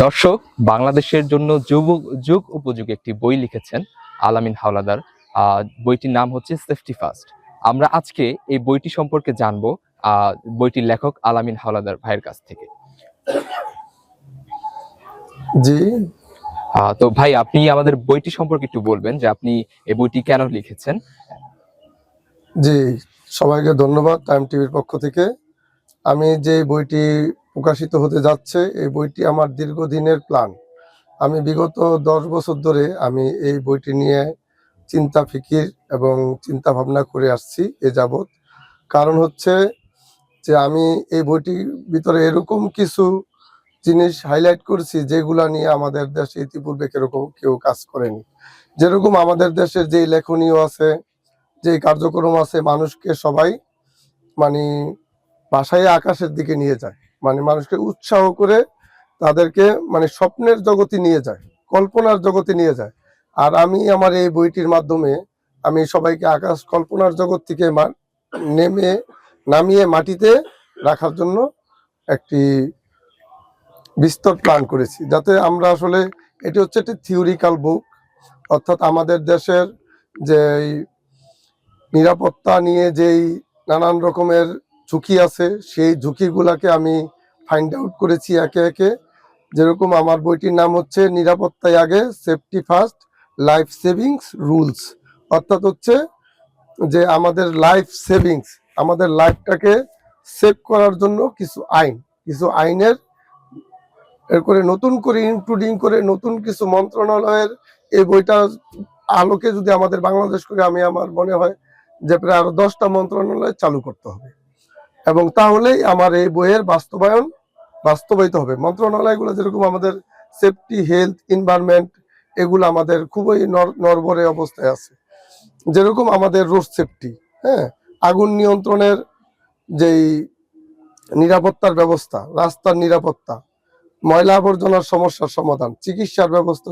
দর্শক, বাংলাদেশের জন্য যুগ উপযোগী একটি বই লিখেছেন আলামিন হাওলাদার। বইটির নাম হচ্ছে সেফটি ফার্স্ট। আমরা আজকে এই বইটি সম্পর্কে জানবো বইটির লেখক আলামিন হাওলাদার ভাইয়ের কাছ থেকে। জি, তো ভাই, আপনি আমাদের বইটি সম্পর্কে একটু বলবেন যে আপনি এই বইটি কেন লিখেছেন। জি, সবাইকে ধন্যবাদ টাইম টিভির পক্ষ থেকে। আমি যে বইটি প্রকাশিত হতে যাচ্ছে, এই বইটি আমার দীর্ঘদিনের প্ল্যান। আমি বিগত 10 বছর ধরে আমি এই বইটি নিয়ে চিন্তা ফিকির এবং চিন্তা ভাবনা করে আসছি এ যাবৎ। কারণ হচ্ছে যে আমি এই বইটির ভিতরে এরকম কিছু জিনিস হাইলাইট করছি যেগুলা নিয়ে আমাদের দেশে ইতিপূর্বে কেউ কাজ করেনি। যেরকম আমাদের দেশের যে লেখনীয় আছে, যে কার্যক্রম আছে, মানুষকে সবাই মানে ভাষায় আকাশের দিকে নিয়ে যায়, মানে মানুষকে উৎসাহ করে তাদেরকে মানে স্বপ্নের জগতে নিয়ে যায়, কল্পনার জগতে নিয়ে যায়। আর আমি আমার এই বইটির মাধ্যমে আমি সবাইকে আকাশ কল্পনার জগৎ থেকে নামিয়ে মাটিতে রাখার জন্য একটি বিস্তর প্ল্যান করেছি, যাতে আমরা আসলে এটি হচ্ছে একটি থিওরিক্যাল বুক। অর্থাৎ আমাদের দেশের যে নিরাপত্তা নিয়ে যেই নানান রকমের ঝুঁকি আছে, সেই ঝুঁকিগুলাকে আমি ফাইন্ড আউট করেছি একে একে। যেরকম আমার বইটির নাম হচ্ছে নিরাপত্তায় আগে, safety first, life savings rules. অর্থাৎ হচ্ছে যে আমাদের লাইফ সেভিংস, আমাদের লাইফটাকে সেভ করার জন্য কিছু আইনের এরপরে নতুন করে ইনক্লুডিং করে নতুন কিছু মন্ত্রণালয়ের এই বইটা আলোকে যদি আমাদের বাংলাদেশ করে, আমার মনে হয় যে প্রায় আরো 10টা মন্ত্রণালয় চালু করতে হবে, এবং তাহলেই আমার এই বইয়ের বাস্তবায়িত হবে। মন্ত্রণালয়গুলো যেরকম আমাদের সেফটি, হেলথ, এনভায়রনমেন্ট, এগুলো আমাদের খুবই নড়বড়ে অবস্থায় আছে। যেরকম আমাদের রোড সেফটি, হ্যাঁ, আগুন নিয়ন্ত্রণের যেই নিরাপত্তার ব্যবস্থা, রাস্তার নিরাপত্তা, ময়লা আবর্জনার সমস্যার সমাধান, চিকিৎসার ব্যবস্থা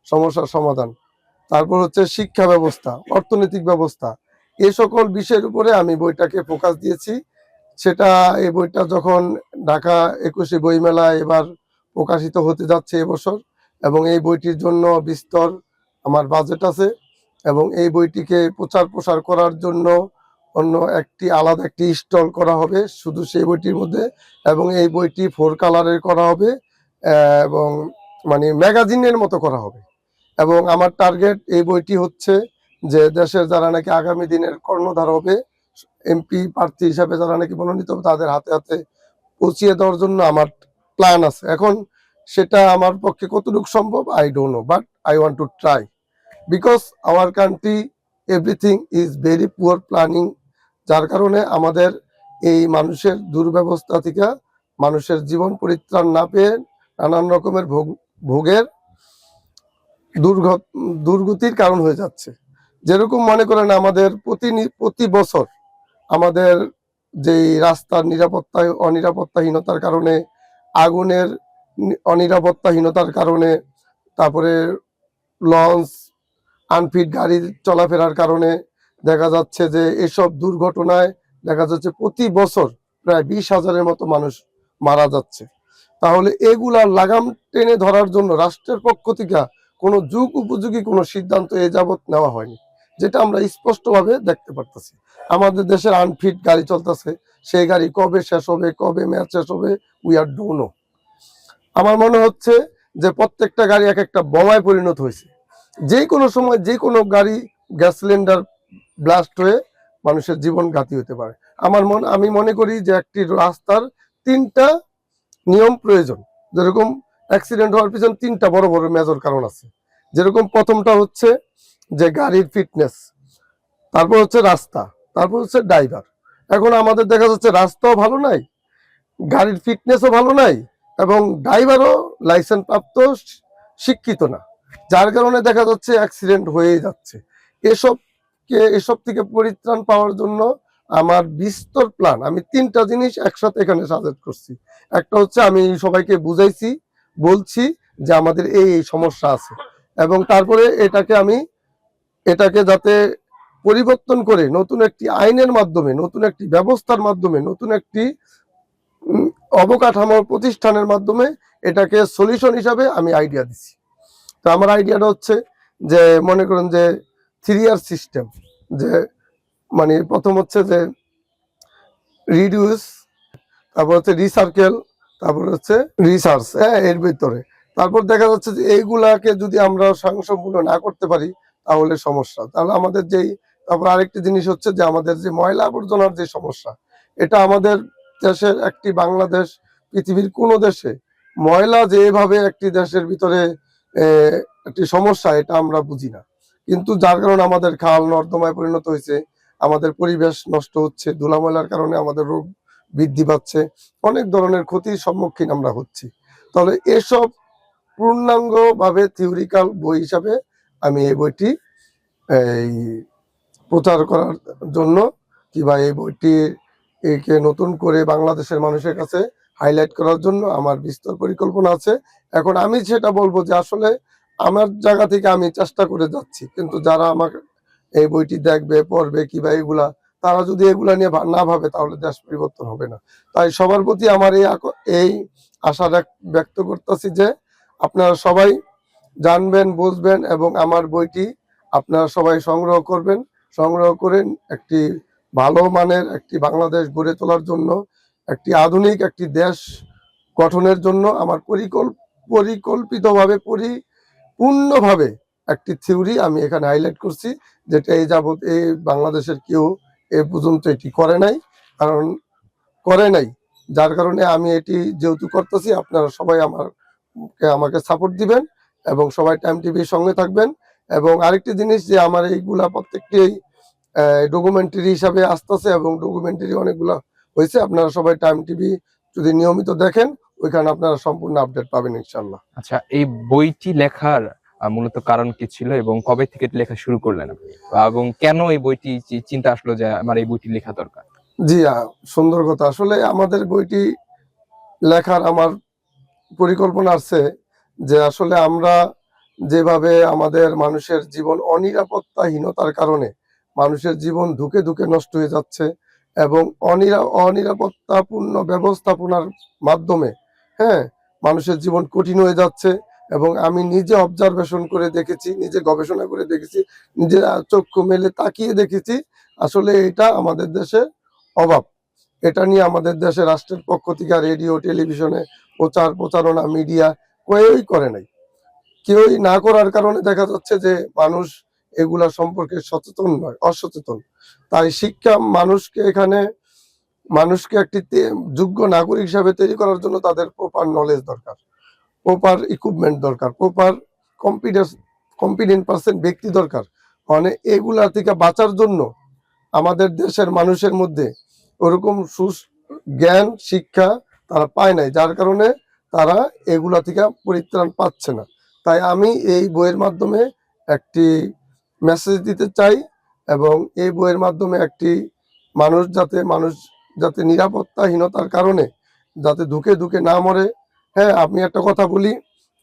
সমস্যার সমাধান, তারপর হচ্ছে শিক্ষা ব্যবস্থা, অর্থনৈতিক ব্যবস্থা, এই সকল বিষয়ের উপরে আমি বইটাকে ফোকাস দিয়েছি। সেটা এই বইটা যখন ঢাকা 21শে বইমেলায় এবার প্রকাশিত হতে যাচ্ছে এবছর, এবং এই বইটির জন্য বিস্তর আমার বাজেট আছে, এবং এই বইটিকে প্রচার প্রসার করার জন্য অন্য আলাদা একটি স্টল করা হবে শুধু সেই বইটির মধ্যে, এবং এই বইটি 4 কালারের করা হবে, এবং মানে ম্যাগাজিনের মতো করা হবে। এবং আমার টার্গেট এই বইটি হচ্ছে যে দেশের যারা নাকি আগামী দিনের কর্ণধার হবে, এমপি প্রার্থী হিসাবে যারা নাকি মনোনীত হবে, তাদের হাতে হাতে পৌঁছিয়ে দেওয়ার জন্য আমার প্ল্যান আছে। এখন সেটা আমার পক্ষে কতটুকু সম্ভব I don't know, but I want to try, because our country everything is very poor planning. যার কারণে আমাদের এই মানুষের দুর্ব্যবস্থা থেকে মানুষের জীবন পরিত্রাণ না পেয়ে নানান রকমের ভোগের দুর্গতির কারণ হয়ে যাচ্ছে। যেরকম মনে করেন আমাদের প্রতি বছর আমাদের যেই রাস্তার অনিরাপত্তাহীনতার কারণে, আগুনের অনিরাপত্তাহীনতার কারণে, তারপরে লঞ্চ আনফিট গাড়ি চলাফেরার কারণে দেখা যাচ্ছে যে এসব দুর্ঘটনায় দেখা যাচ্ছে প্রতি বছর প্রায় 20,000-এর মতো মানুষ মারা যাচ্ছে। তাহলে এগুলা লাগাম টেনে ধরার জন্য রাষ্ট্রের পক্ষ থেকে কোনো যুগ উপযোগী কোনো সিদ্ধান্ত এ যাবৎ নেওয়া হয়নি, যেটা আমরা স্পষ্টভাবে দেখতে পারতেছি। আমাদের দেশের আনফিট গাড়ি চলতেছে, সেই গাড়ি কবে শেষ হবে, কবে মেয়াদ শেষ হবে, উই আর ডোন্ট নো। আমার মনে হচ্ছে যে প্রত্যেকটা গাড়ি এক একটা বোমায় পরিণত হয়েছে। যে কোনো সময় যে কোনো গাড়ি গ্যাস সিলিন্ডার ব্লাস্ট হয়ে মানুষের জীবন ঘাতী হতে পারে। আমি মনে করি যে একটি রাস্তার 3টা নিয়ম প্রয়োজন। যেরকম অ্যাক্সিডেন্ট হওয়ার পিছনে 3টা বড় বড় মেজর কারণ আছে। যেরকম প্রথমটা হচ্ছে যে গাড়ির ফিটনেস, তারপর হচ্ছে রাস্তা, তারপর হচ্ছে ড্রাইভার। এখন আমাদের দেখা যাচ্ছে রাস্তাও ভালো নাই, গাড়ির ফিটনেসও ভালো নাই, এবং ড্রাইভারও লাইসেন্স প্রাপ্ত শিক্ষিত না, যার কারণে দেখা যাচ্ছে অ্যাক্সিডেন্ট হয়ে যাচ্ছে। এসব থেকে পরিত্রাণ পাওয়ার জন্য আমার বিস্তর প্ল্যান। আমি 3টা জিনিস একসাথে এখানে সাজেস্ট করছি। একটা হচ্ছে আমি সবাইকে বলছি যে আমাদের এই সমস্যা আছে, এবং তারপরে এটাকে যাতে পরিবর্তন করে নতুন একটি আইনের মাধ্যমে, নতুন একটি ব্যবস্থার মাধ্যমে, নতুন একটি অবকাঠামো প্রতিষ্ঠানের মাধ্যমে এটাকে সলিউশন হিসাবে আমি আইডিয়া দিছি। তো আমার আইডিয়াটা হচ্ছে যে মনে করুন যে 3R সিস্টেম, যে মানে প্রথম হচ্ছে যে রিডিউস, তারপর হচ্ছে রিসার্কেল, তারপর হচ্ছে রিসার্চ, হ্যাঁ এর ভিতরে। তারপর দেখা যাচ্ছে যে এইগুলাকে যদি আমরা স্বয়ংসম্পূর্ণ না করতে পারি তাহলে সমস্যা। তাহলে আমাদের যেই, তারপর আরেকটি জিনিস হচ্ছে যে আমাদের যে ময়লা আবর্জনার যে সমস্যা, এটা আমাদের দেশের একটি বাংলাদেশ, পৃথিবীর কোনো দেশে ময়লা যেভাবে একটি দেশের ভিতরে একটি সমস্যা, এটা আমরা বুঝি না। কিন্তু যার কারণে আমাদের খাল নর্দমায় পরিণত হয়েছে, আমাদের পরিবেশ নষ্ট হচ্ছে, ধুলাময়লার কারণে আমাদের রোগ বৃদ্ধি পাচ্ছে, অনেক ধরনের ক্ষতির সম্মুখীন আমরা হচ্ছি। তাহলে এসব পূর্ণাঙ্গ ভাবে থিওরিক্যাল বই হিসাবে আমি এই বইটি এই প্রচার করার জন্য, কিংবা এই বইটি একে নতুন করে বাংলাদেশের মানুষের কাছে হাইলাইট করার জন্য আমার বিস্তর পরিকল্পনা আছে। এখন আমি সেটা বলবো যে আসলে আমার জায়গা থেকে আমি চেষ্টা করে যাচ্ছি, কিন্তু যারা আমার এই বইটি দেখবে, পড়বে, কিংবা এগুলা, তারা যদি এগুলা নিয়ে না ভাবে তাহলে দেশ পরিবর্তন হবে না। তাই সবার প্রতি আমার এই আশা ব্যক্ত করতেছি যে আপনারা সবাই জানবেন, বুঝবেন, এবং আমার বইটি আপনারা সবাই সংগ্রহ করবেন। সংগ্রহ করে একটি ভালো মানের একটি বাংলাদেশ গড়ে তোলার জন্য, একটি আধুনিক একটি দেশ গঠনের জন্য আমার পরিকল্পিতভাবে, পরিপূর্ণভাবে একটি থিওরি আমি এখানে হাইলাইট করছি, যেটা এই যাবৎ এই বাংলাদেশের কেউ এ পর্যন্ত এটি করে নাই, কারণ করে নাই। যার কারণে আমি এটি যেহেতু করতেছি, আপনারা সবাই আমাকে সাপোর্ট দিবেন এবং সবাই টাইম টিভির সঙ্গে থাকবেন। এবং আরেকটি জিনিস, যে আমার এইগুলা প্রত্যেকটি ডকুমেন্টারি হিসাবে আসতেছে, এবং ডকুমেন্টারি অনেকগুলা হয়েছে। আপনারা সবাই টাইম টিভি যদি নিয়মিত দেখেন, ওইখানে আপনারা সম্পূর্ণ আপডেট পাবেন ইনশাল্লাহ। আচ্ছা, এই বইটি লেখার মূলত কারণ কি ছিল এবং কবে থেকে লেখা শুরু করলেন আপনি, এবং কেন এই বইটি চিন্তা আসলো যে আমার এই বইটি লেখা দরকার? জি, সুন্দর কথা। আসলে আমাদের বইটি লেখার আমার পরিকল্পনা আছে যে আসলে আমরা যেভাবে আমাদের মানুষের জীবন অনিরাপত্তাহীনতার কারণে মানুষের জীবন ধুকে ধুকে নষ্ট হয়ে যাচ্ছে, এবং অনিরাপত্তাপূর্ণ ব্যবস্থাপনার মাধ্যমে, হ্যাঁ, মানুষের জীবন কঠিন হয়ে যাচ্ছে। এবং আমি নিজে অবজারভেশন করে দেখেছি, নিজে গবেষণা করে দেখেছি, নিজে চক্ষু মেলে তাকিয়ে দেখেছি, আসলে এটা আমাদের দেশে অভাব। এটা নিয়ে আমাদের দেশে রাষ্ট্রের পক্ষ থেকে রেডিও, টেলিভিশনে প্রচারণা, মিডিয়া কেউই করে নাই। কেউই না করার কারণে দেখা যাচ্ছে যে মানুষ এগুলা সম্পর্কে সচেতন নয়, অসচেতন। তাই শিক্ষা মানুষকে একটি যোগ্য নাগরিক হিসাবে তৈরি করার জন্য তাদের প্রপার নলেজ দরকার, প্রপার ইকুইপমেন্ট দরকার, প্রপার কম্পিটেন্ট পার্সন ব্যক্তি দরকার। মানে এগুলা থেকে বাঁচার জন্য আমাদের দেশের মানুষের মধ্যে ওরকম জ্ঞান, শিক্ষা তারা পায় নাই, যার কারণে তারা এগুলা থেকে পরিত্রাণ পাচ্ছে না। তাই আমি এই বইয়ের মাধ্যমে একটি মেসেজ দিতে চাই, এবং এই বইয়ের মাধ্যমে একটি মানুষ যাতে নিরাপত্তাহীনতার কারণে যাতে ধুকে ধুকে না মরে। হ্যাঁ, আপনি একটা কথা বলি,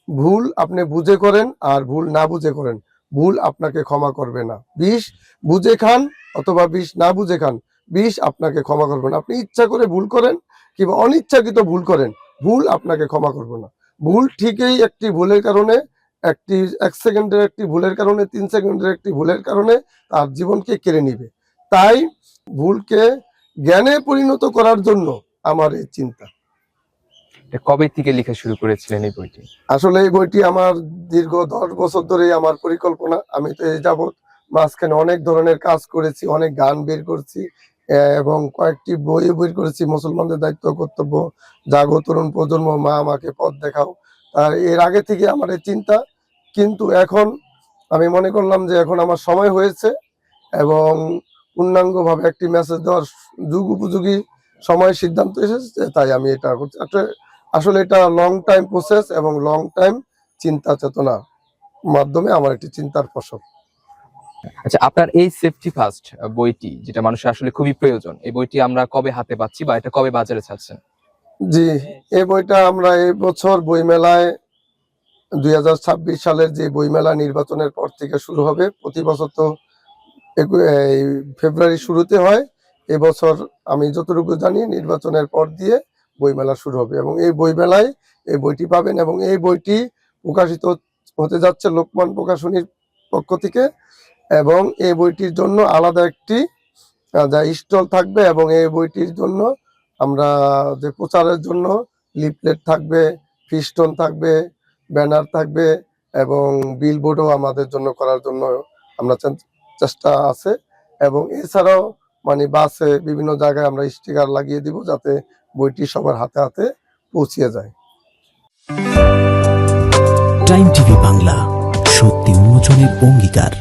ভুল আপনি বুঝে করেন আর ভুল না বুঝে করেন, ভুল আপনাকে ক্ষমা করবে না। বিষ বুঝে খান অথবা বিষ না বুঝে খান, বিষ আপনাকে ক্ষমা করবে না। আপনি ইচ্ছা করে ভুল করেন কিংবা অনিচ্ছাকৃত ভুল করেন, ভুল আপনাকে ক্ষমা করবে না। ভুল ঠিকই একটি ভুলের কারণে, একটি 1 সেকেন্ডের একটি ভুলের কারণে, 3 সেকেন্ডের একটি ভুলের কারণে তার জীবনকে কেড়ে নিবে। তাই ভুলকে জ্ঞানে পরিণত করার জন্য আমার এই চিন্তা। কবে থেকে লেখা শুরু করেছিলেন এই বইটি? আসলে এই বইটি আমার দীর্ঘ 10 বছর ধরেই আমার পরিকল্পনা। আমি তো এই যাবৎ মাঝখানে অনেক ধরনের কাজ করেছি, অনেক গান বের করছি, এবং কয়েকটি বই বের করেছি, মুসলমানদের দায়িত্ব কর্তব্য, জাগো তরুণ প্রজন্ম, মা আমাকে পথ দেখাও। আর এর আগে থেকে আমার এই চিন্তা, কিন্তু এখন আমি মনে করলাম যে এখন আমার সময় হয়েছে, এবং পূর্ণাঙ্গভাবে একটি মেসেজ দেওয়ার যুগ উপযোগী সময় সিদ্ধান্ত এসেছে, তাই আমি এটা করছি। আসলে এটা লং টাইম প্রসেস এবং লং টাইম চিন্তা চেতনা মাধ্যমে আমার একটি চিন্তার ফসল। আচ্ছা, আপনার এই সেফটি ফার্স্ট বইটি, যেটা মানুষের আসলে খুবই প্রয়োজন, এই বইটি আমরা কবে হাতে পাচ্ছি বা এটা কবে বাজারে ছাড়ছেন? জি, এই বইটা আমরা এই বছর বইমেলায় 2026 সালের যে বইমেলা নির্বাচনের পর থেকে শুরু হবে। প্রতি বছর তো ফেব্রুয়ারি শুরুতে হয়, এবছর আমি যতটুকু জানি নির্বাচনের পর দিয়ে বইমেলা শুরু হবে এবং এই বইমেলায় এই বইটি পাবেন এবং এই বইটি প্রকাশিত হতে যাচ্ছে লোকমান প্রকাশনীর পক্ষ থেকে এবং এই বইটির জন্য আলাদা একটি যা স্টল থাকবে এবং এই বইটির জন্য আমরা যে প্রচারের জন্য লিফলেট থাকবে, ফিস্টন থাকবে, ব্যানার থাকবে এবং বিলবোর্ডও আমাদের জন্য করার জন্য আমরা চেষ্টা আছে এবং এছাড়াও মানে বাসে বিভিন্ন জায়গায় আমরা স্টিকার লাগিয়ে দিব যাতে বইটি সবার হাতে হাতে পৌঁছিয়ে যায়। টাইম টিভি বাংলা, সত্যি উন্মোচনের অঙ্গীকার।